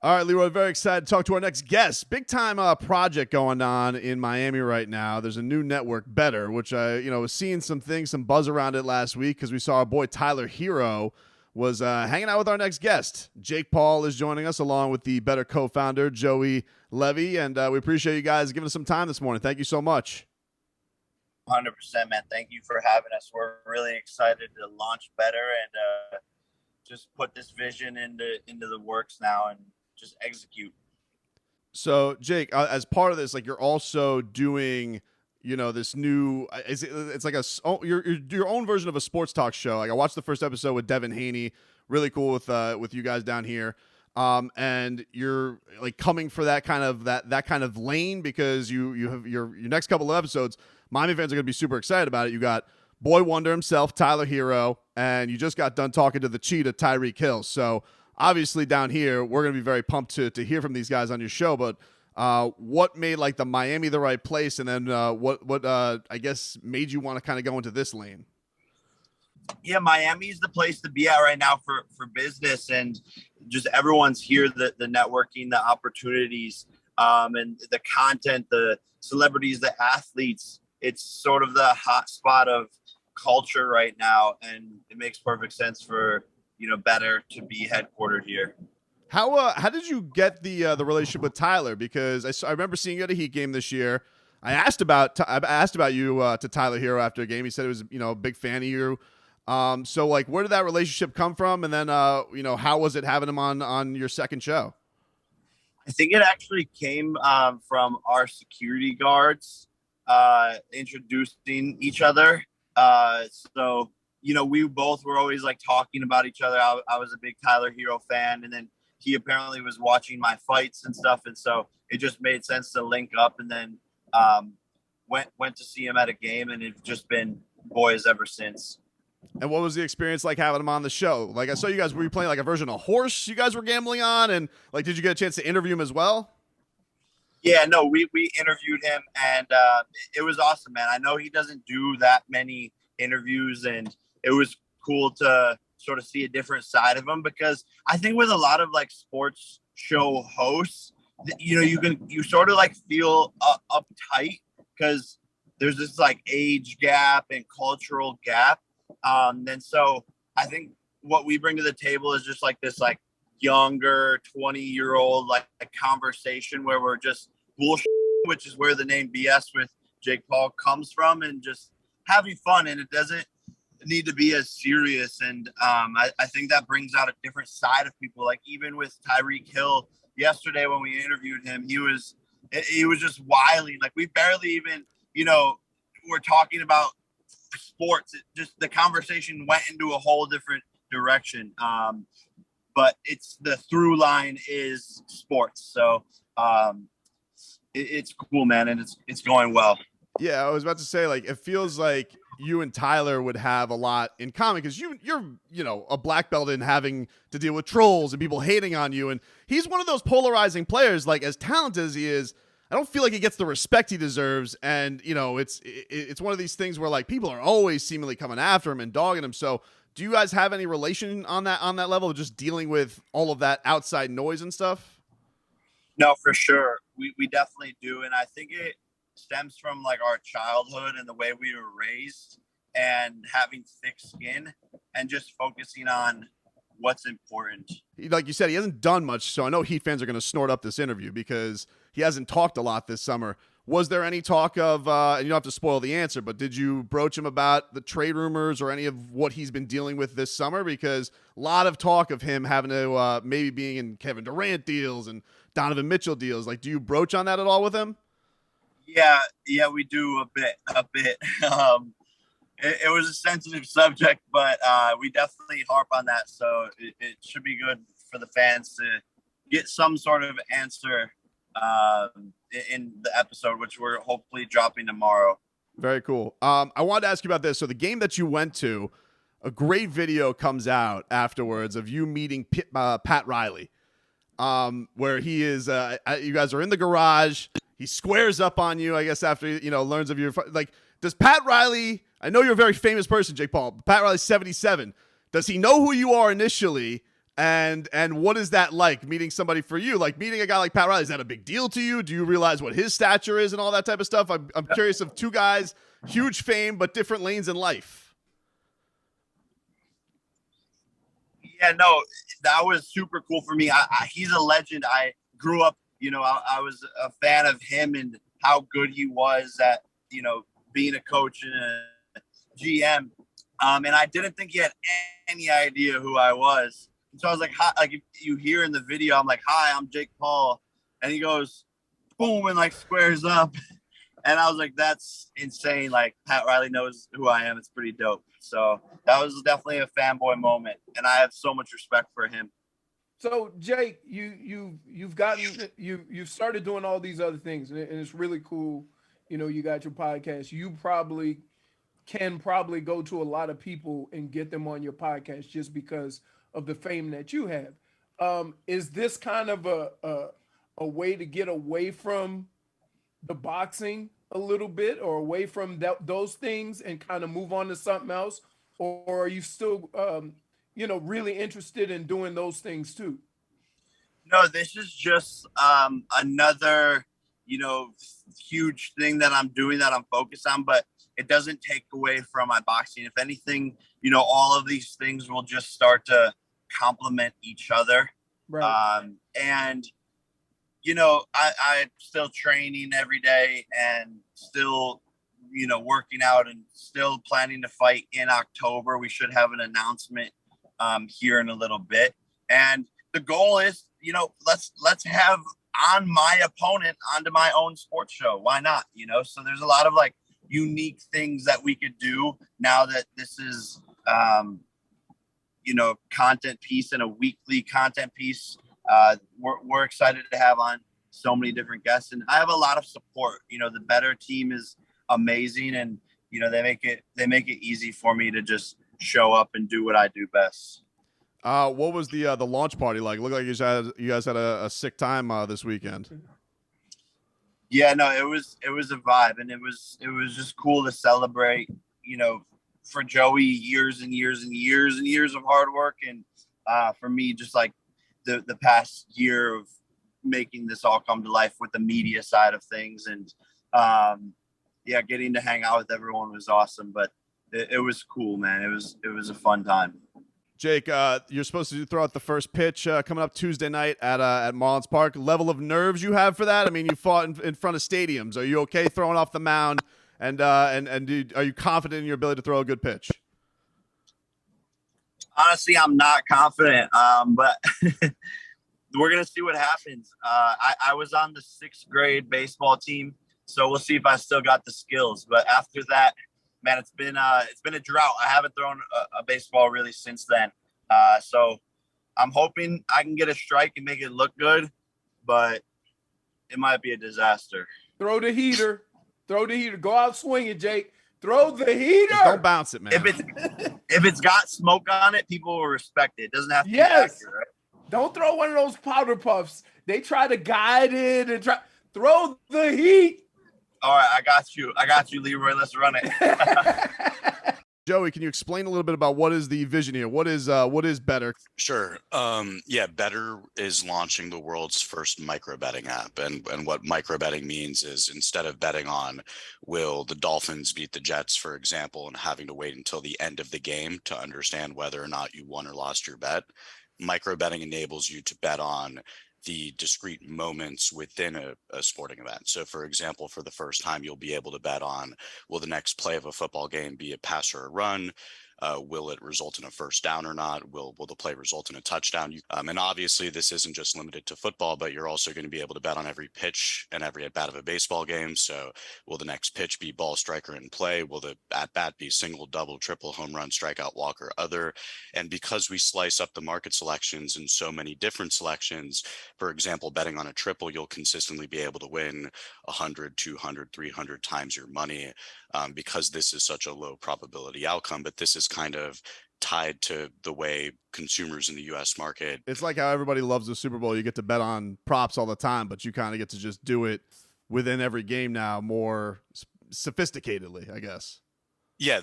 All right, Leroy, very excited to talk to our next guest. Big time project going on in Miami right now. There's a new network, betr, which I was seeing some buzz around it last week because we saw our boy Tyler Herro was hanging out with our next guest. Jake Paul is joining us along with the betr co-founder, Joey Levy, and we appreciate you guys giving us some time this morning. Thank you so much. 100%, man. Thank you for having us. We're really excited to launch betr and just put this vision into the works now and just execute. So, Jake, as part of this, like you're also doing, this new. It's like your own version of a sports talk show. Like I watched the first episode with Devin Haney, really cool with you guys down here. And you're like coming for that kind of lane because you have your next couple of episodes. Miami fans are going to be super excited about it. You got Boy Wonder himself, Tyler Herro, and you just got done talking to the cheetah, Tyreek Hill. So obviously down here, we're going to be very pumped to hear from these guys on your show. But what made like the Miami the right place, and then what I guess made you want to kind of go into this lane? Yeah, Miami's the place to be at right now for business, and just everyone's here. The networking, the opportunities, and the content, the celebrities, the athletes. It's sort of the hot spot of culture right now, and it makes perfect sense for betr to be headquartered here. How did you get the relationship with Tyler? Because I remember seeing you at a Heat game this year. I asked about you to Tyler Herro after a game. He said he was a big fan of you. So like, where did that relationship come from? And then how was it having him on your second show? I think it actually came from our security guards introducing each other. So we both were always like talking about each other. I was a big Tyler Herro fan, and then he apparently was watching my fights and stuff. And so it just made sense to link up, and then went to see him at a game, and it's just been boys ever since. And what was the experience like having him on the show? Like I saw you guys, were you playing like a version of horse you guys were gambling on? And like, did you get a chance to interview him as well? Yeah, no, we interviewed him, and it was awesome, man. I know he doesn't do that many interviews, and it was cool to sort of see a different side of him, because I think with a lot of like sports show hosts, you sort of like feel uptight because there's this like age gap and cultural gap. And so I think what we bring to the table is just like this like younger 20-year-old like conversation where we're just bullshit, which is where the name BS with Jake Paul comes from, and just having fun, and it doesn't need to be as serious. And I think that brings out a different side of people. Like even with Tyreek Hill yesterday when we interviewed him, he was just wilding. Like we barely even we're talking about sports. Just the conversation went into a whole different direction. But it's the through line is sports. So it's cool, man, and it's going well. Yeah, I was about to say, like, it feels like you and Tyler would have a lot in common because you're a black belt in having to deal with trolls and people hating on you, and he's one of those polarizing players. Like, as talented as he is, I don't feel like he gets the respect he deserves, and it's one of these things where like people are always seemingly coming after him and dogging him. So, do you guys have any relation on that level of just dealing with all of that outside noise and stuff? No, for sure. We definitely do. And I think it stems from like our childhood and the way we were raised, and having thick skin and just focusing on what's important. Like you said, he hasn't done much. So I know Heat fans are going to snort up this interview because he hasn't talked a lot this summer. Was there any talk of, and you don't have to spoil the answer, but did you broach him about the trade rumors or any of what he's been dealing with this summer? Because a lot of talk of him having to maybe being in Kevin Durant deals and Donovan Mitchell deals. Like, do you broach on that at all with him? Yeah, we do a bit. It was a sensitive subject, but we definitely harp on that. So it should be good for the fans to get some sort of answer in the episode, which we're hopefully dropping tomorrow. Very cool. I wanted to ask you about this. So the game that you went to, a great video comes out afterwards of you meeting Pat Riley, where he is, you guys are in the garage. He squares up on you, I guess, after, learns of your, like, does Pat Riley, I know you're a very famous person, Jake Paul, but Pat Riley's 77. Does he know who you are initially? And what is that like, meeting somebody for you? Like meeting a guy like Pat Riley, is that a big deal to you? Do you realize what his stature is and all that type of stuff? I'm curious of two guys, huge fame, but different lanes in life. Yeah, no, that was super cool for me. He's a legend. I grew up, I was a fan of him and how good he was at, being a coach and a GM. And I didn't think he had any idea who I was. So I was like, hi, like if you hear in the video, I'm like, hi, I'm Jake Paul. And he goes, boom, and like squares up. And I was like, that's insane. Like Pat Riley knows who I am. It's pretty dope. So that was definitely a fanboy moment. And I have so much respect for him. So Jake, you've started doing all these other things, and it's really cool. You got your podcast. You can probably go to a lot of people and get them on your podcast just because of the fame that you have. Is this kind of a way to get away from the boxing a little bit, or away from those things and kind of move on to something else? Or are you still, really interested in doing those things too? No, this is just another, huge thing that I'm doing that I'm focused on, but it doesn't take away from my boxing. If anything, all of these things will just start to complement each other. Right. And, I'm still training every day and still, working out and still planning to fight in October. We should have an announcement here in a little bit. And the goal is, let's have on my opponent onto my own sports show. Why not? So there's a lot of like unique things that we could do now that this is, content piece and a weekly content piece. We're excited to have on so many different guests, and I have a lot of support. The betr team is amazing, and they make it easy for me to just show up and do what I do best. What was the launch party like? Looked like you guys had a sick time this weekend. Yeah, no, it was a vibe, and it was just cool to celebrate. For Joey, years and years and years and years of hard work, and for me, just like the past year of making this all come to life with the media side of things, and getting to hang out with everyone was awesome. But it was cool, man. It was a fun time. Jake, you're supposed to throw out the first pitch coming up Tuesday night at Marlins Park. Level of nerves you have for that? I mean, you fought in front of stadiums. Are you okay throwing off the mound? And are you confident in your ability to throw a good pitch? Honestly, I'm not confident, but we're gonna see what happens. I was on the 6th grade baseball team, so we'll see if I still got the skills. But after that, man, it's been a drought. I haven't thrown a baseball really since then. So I'm hoping I can get a strike and make it look good, but it might be a disaster. Throw the heater. Go out swinging, Jake. Throw the heater. Just don't bounce it, man. If it's got smoke on it, people will respect it. It doesn't have to be accurate. Don't throw one of those powder puffs. They try to guide it and throw the heat. All right, I got you, Leroy. Let's run it. Joey, can you explain a little bit about what is the vision here? What is betr? Sure. Betr is launching the world's first micro betting app. And what micro betting means is, instead of betting on will the Dolphins beat the Jets, for example, and having to wait until the end of the game to understand whether or not you won or lost your bet, micro betting enables you to bet on the discrete moments within a sporting event. So for example, for the first time, you'll be able to bet on, will the next play of a football game be a pass or a run? Will it result in a first down or not? Will the play result in a touchdown? And obviously this isn't just limited to football, but you're also going to be able to bet on every pitch and every at bat of a baseball game. So will the next pitch be ball, strike, or in play? Will the at bat be single, double, triple, home run, strikeout, walk, or other? And because we slice up the market selections in so many different selections, for example, betting on a triple, you'll consistently be able to win 100, 200, 300 times your money, because this is such a low probability outcome. But this is kind of tied to the way consumers in the U.S. market. It's like how everybody loves the Super Bowl. You get to bet on props all the time, but you kind of get to just do it within every game now, more sophisticatedly, I guess. Yeah,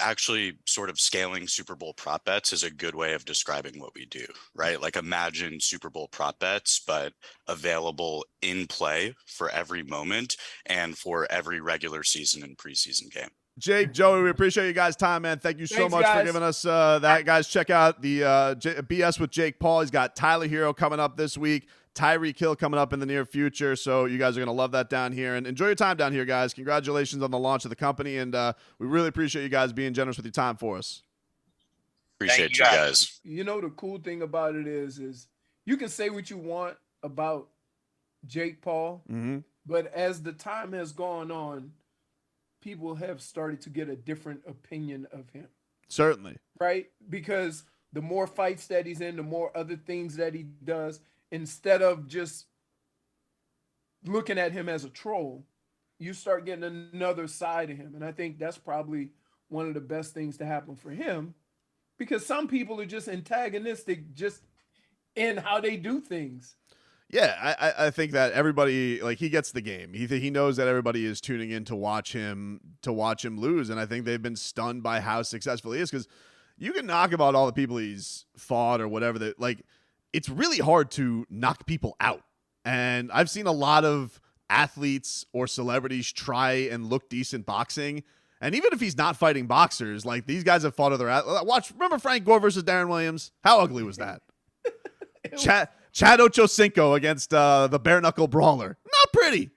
actually sort of scaling Super Bowl prop bets is a good way of describing what we do, right? Like imagine Super Bowl prop bets, but available in play for every moment and for every regular season and preseason game. Jake, Joey, we appreciate you guys' time, man. Thank you so Thanks, much for guys. giving us that. Guys, check out the BS with Jake Paul. He's got Tyler Herro coming up this week, Tyreek Hill coming up in the near future. So you guys are going to love that down here. And enjoy your time down here, guys. Congratulations on the launch of the company. And we really appreciate you guys being generous with your time for us. Appreciate you guys. You know, the cool thing about it is you can say what you want about Jake Paul, but as the time has gone on, people have started to get a different opinion of him. Certainly. Right? Because the more fights that he's in, the more other things that he does, instead of just looking at him as a troll, you start getting another side of him. And I think that's probably one of the best things to happen for him, because some people are just antagonistic just in how they do things. Yeah, I think that everybody, like, he gets the game. He knows that everybody is tuning in to watch him lose, and I think they've been stunned by how successful he is, because you can knock about all the people he's fought or whatever, that, like, it's really hard to knock people out. And I've seen a lot of athletes or celebrities try and look decent boxing, and even if he's not fighting boxers, like, these guys have fought other remember Frank Gore versus Darren Williams? How ugly was that? Chad Ochocinco against the bare knuckle brawler. Not pretty,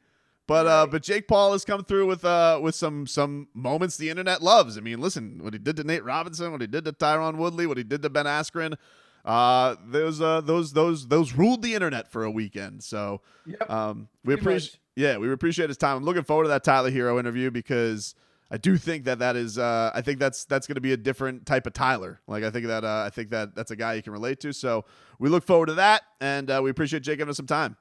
but Jake Paul has come through with some moments the internet loves. I mean, listen, what he did to Nate Robinson, what he did to Tyron Woodley, what he did to Ben Askren. Those ruled the internet for a weekend. So we appreciate his time. I'm looking forward to that Tyler Herro interview, because I do think that is I think that's going to be a different type of Tyler. Like, I think that that's a guy you can relate to. So we look forward to that, and we appreciate Jake giving us some time.